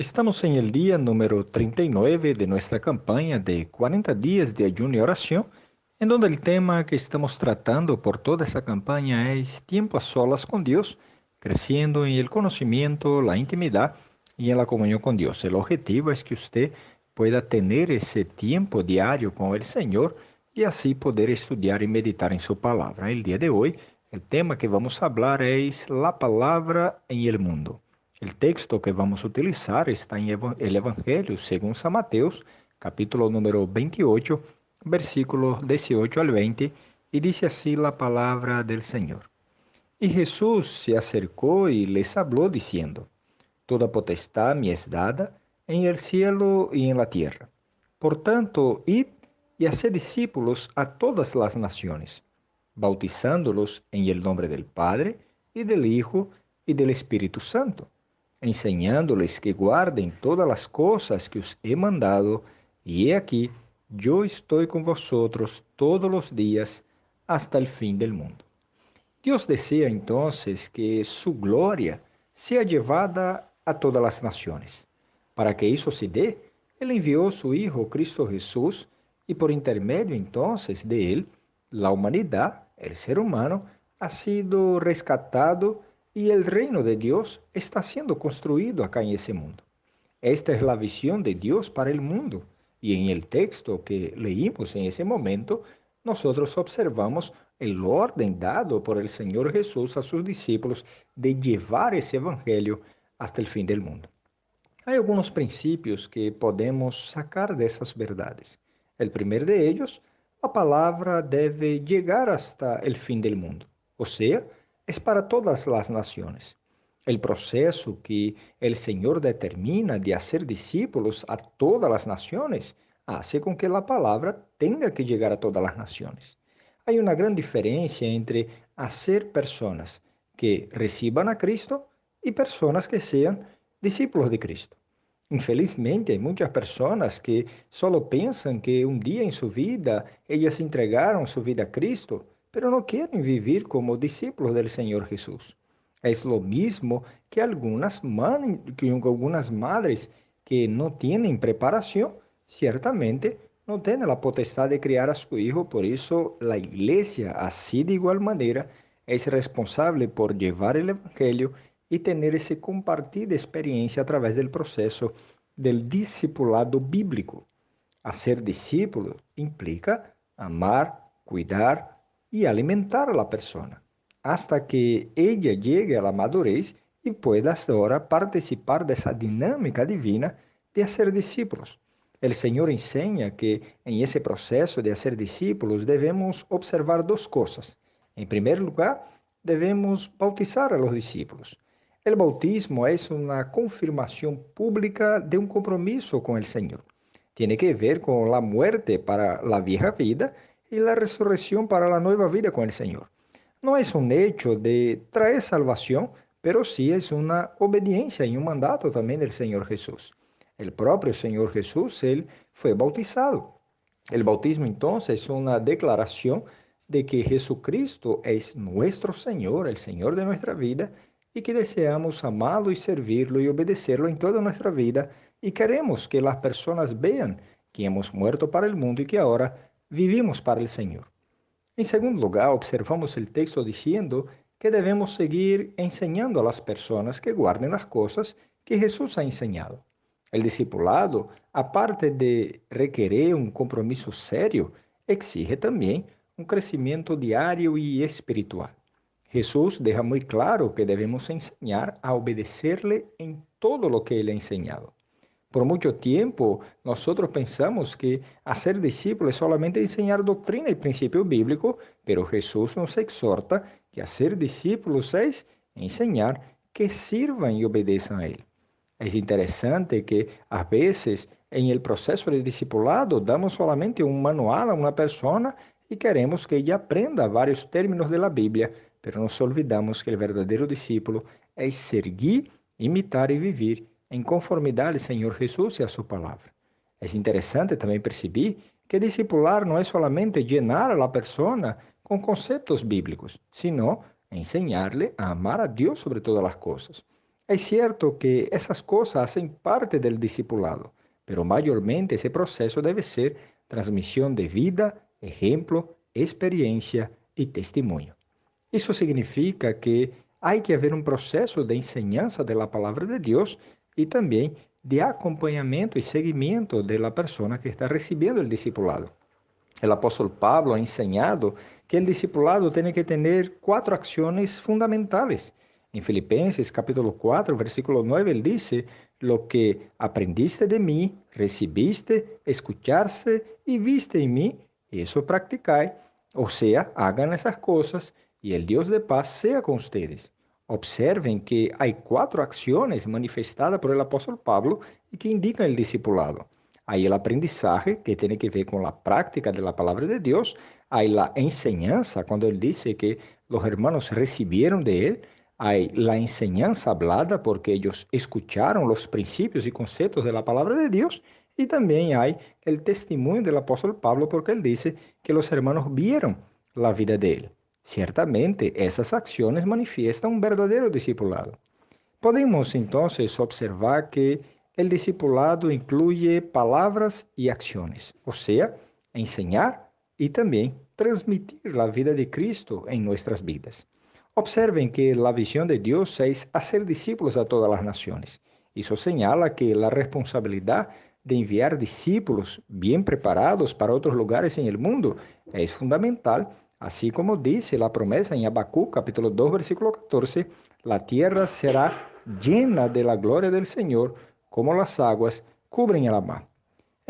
Estamos en el día número 39 de nuestra campaña de 40 días de ayuno y oración, en donde el tema que estamos tratando por toda esa campaña es tiempo a solas con Dios, creciendo en el conocimiento, la intimidad y en la comunión con Dios. El objetivo es que usted pueda tener ese tiempo diario con el Señor y así poder estudiar y meditar en su palabra. El día de hoy, el tema que vamos a hablar es la palabra en el mundo. El texto que vamos a utilizar está en el Evangelio según San Mateos, capítulo número 28, versículos 18 al 20, y dice así la palabra del Señor. Y Jesús se acercó y les habló diciendo, Toda potestad me es dada en el cielo y en la tierra. Por tanto, id y haced discípulos a todas las naciones, bautizándolos en el nombre del Padre, y del Hijo, y del Espíritu Santo, enseñándoles que guarden todas las cosas que os he mandado, y he aquí, yo estoy con vosotros todos los días hasta el fin del mundo. Dios desea entonces que su gloria sea llevada a todas las naciones. Para que eso se dé, Él envió su Hijo Cristo Jesús y por intermedio entonces de Él, la humanidad, el ser humano, ha sido rescatado y el reino de Dios está siendo construido acá en ese mundo. Esta es la visión de Dios para el mundo. Y en el texto que leímos en ese momento, nosotros observamos el orden dado por el Señor Jesús a sus discípulos de llevar ese evangelio hasta el fin del mundo. Hay algunos principios que podemos sacar de esas verdades. El primer de ellos, la palabra debe llegar hasta el fin del mundo, o sea, es para todas las naciones. El proceso que el Señor determina de hacer discípulos a todas las naciones hace con que la palabra tenga que llegar a todas las naciones. Hay una gran diferencia entre hacer personas que reciban a Cristo y personas que sean discípulos de Cristo. Infelizmente, hay muchas personas que solo piensan que un día en su vida ellas entregaron su vida a Cristo, pero no quieren vivir como discípulos del Señor Jesús. Es lo mismo que algunas madres que no tienen preparación, ciertamente no tienen la potestad de criar a su hijo, por eso la iglesia, así de igual manera, es responsable por llevar el Evangelio y tener ese compartir de experiencia a través del proceso del discipulado bíblico. Hacer discípulo implica amar, cuidar y alimentar a la persona hasta que ella llegue a la madurez y pueda ahora participar de esa dinámica divina de hacer discípulos. El Señor enseña que en ese proceso de hacer discípulos debemos observar dos cosas. En primer lugar, debemos bautizar a los discípulos. El bautismo es una confirmación pública de un compromiso con el Señor. Tiene que ver con la muerte para la vieja vida y la resurrección para la nueva vida con el Señor. No es un hecho de traer salvación, pero sí es una obediencia y un mandato también del Señor Jesús. El propio Señor Jesús, él fue bautizado. El bautismo entonces es una declaración de que Jesucristo es nuestro Señor, el Señor de nuestra vida, y que deseamos amarlo y servirlo y obedecerlo en toda nuestra vida, y queremos que las personas vean que hemos muerto para el mundo y que ahora vivimos para el Señor. En segundo lugar, observamos el texto diciendo que debemos seguir enseñando a las personas que guarden las cosas que Jesús ha enseñado. El discipulado, aparte de requerir un compromiso serio, exige también un crecimiento diario y espiritual. Jesús deja muy claro que debemos enseñar a obedecerle en todo lo que Él ha enseñado. Por mucho tiempo, nosotros pensamos que hacer discípulos es solamente enseñar doctrina y principio bíblico, pero Jesús nos exhorta que hacer discípulos es enseñar que sirvan y obedezcan a Él. Es interesante que a veces en el proceso de discipulado damos solamente un manual a una persona y queremos que ella aprenda varios términos de la Biblia, pero nos olvidamos que el verdadero discípulo es seguir, imitar y vivir en conformidade ao Senhor Jesus e a sua palavra. É interessante também perceber que discipular não é solamente llenar a la persona com conceitos bíblicos, sino enseñarle a amar a Deus sobre todas as coisas. Es cierto que esas cosas hacen parte del discipulado, pero mayormente ese proceso debe ser transmisión de vida, ejemplo, experiencia y testimonio. Isso significa que há que haver um processo de enseñança da palavra de Deus e também de acompanhamento e seguimento da pessoa que está recebendo o discipulado. O apóstolo Pablo ha enseñado que o discipulado tem que ter quatro ações fundamentais. Em Filipenses capítulo 4, versículo 9, ele diz: lo que aprendiste de mim, recibiste, escuchaste e viste em mim, isso practicai. Ou seja, hagan essas coisas e o Deus de paz seja com ustedes. Observem que há quatro ações manifestadas por el apóstolo Pablo e que indicam o discipulado. Aí o aprendizaje, que tem que ver com a prática da palavra de Deus. Aí a enseñanza, quando ele disse que os hermanos receberam de ele. Hay la enseñanza hablada porque ellos escucharon los principios y conceptos de la palabra de Dios y también hay el testimonio del apóstol Pablo porque él dice que los hermanos vieron la vida de él. Ciertamente esas acciones manifiestan un verdadero discipulado. Podemos entonces observar que el discipulado incluye palabras y acciones, o sea, enseñar y también transmitir la vida de Cristo en nuestras vidas. Observen que la visión de Dios es hacer discípulos a todas las naciones. Eso señala que la responsabilidad de enviar discípulos bien preparados para otros lugares en el mundo es fundamental, así como dice la promesa en Habacuc capítulo 2 versículo 14, la tierra será llena de la gloria del Señor, como las aguas cubren el mar.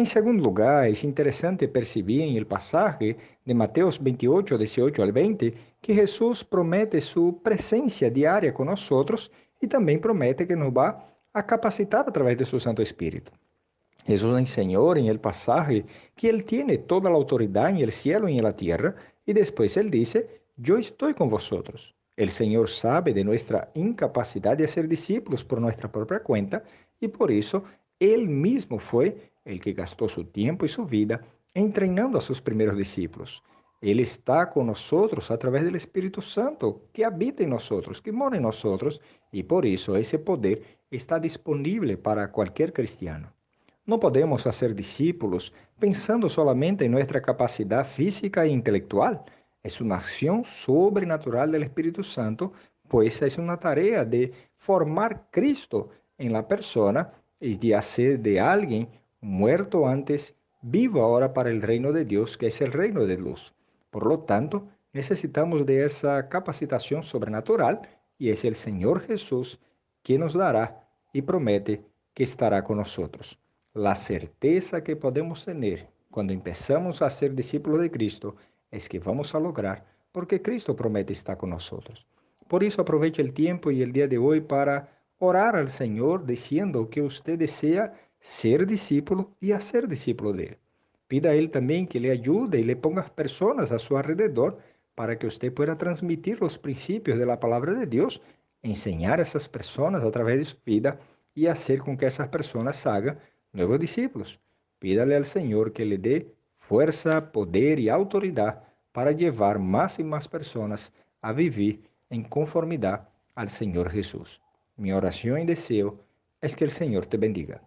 Em segundo lugar, é interessante perceber em el pasaje de Mateus 28, 18 al 20, que Jesus promete sua presença diária com nós e também promete que nos vai a capacitar a través de seu Santo Espírito. Jesus enseñó en el pasaje que Él tiene toda la autoridad en el cielo y en la tierra, y después Él dice, yo estoy con vosotros. El Señor sabe de nuestra incapacidad de hacer discípulos por nuestra propia cuenta, y por eso Él mismo fue el que gastó su tiempo y su vida entrenando a sus primeros discípulos. Él está con nosotros a través del Espíritu Santo que habita en nosotros, que mora en nosotros, y por eso ese poder está disponible para cualquier cristiano. Não podemos fazer discípulos pensando solamente em nossa capacidade física e intelectual. É uma ação sobrenatural do Espírito Santo, pois é uma tarefa de formar Cristo em la persona e de fazer de alguém muerto antes vivo agora para o reino de Deus, que é o reino de luz. Por lo tanto, necessitamos de essa capacitação sobrenatural e é o Senhor Jesus que nos dará e promete que estará conosco. La certeza que podemos tener cuando empezamos a ser discípulos de Cristo es que vamos a lograr, porque Cristo promete estar con nosotros. Por eso aproveche el tiempo y el día de hoy para orar al Señor diciendo que usted desea ser discípulo y hacer discípulo de Él. Pida a Él también que le ayude y le ponga personas a su alrededor para que usted pueda transmitir los principios de la palabra de Dios, enseñar a esas personas a través de su vida y hacer con que esas personas hagan nuevos discípulos. Pídale al Señor que le dé fuerza, poder y autoridad para llevar más y más personas a vivir en conformidad al Señor Jesús. Mi oración y deseo es que el Señor te bendiga.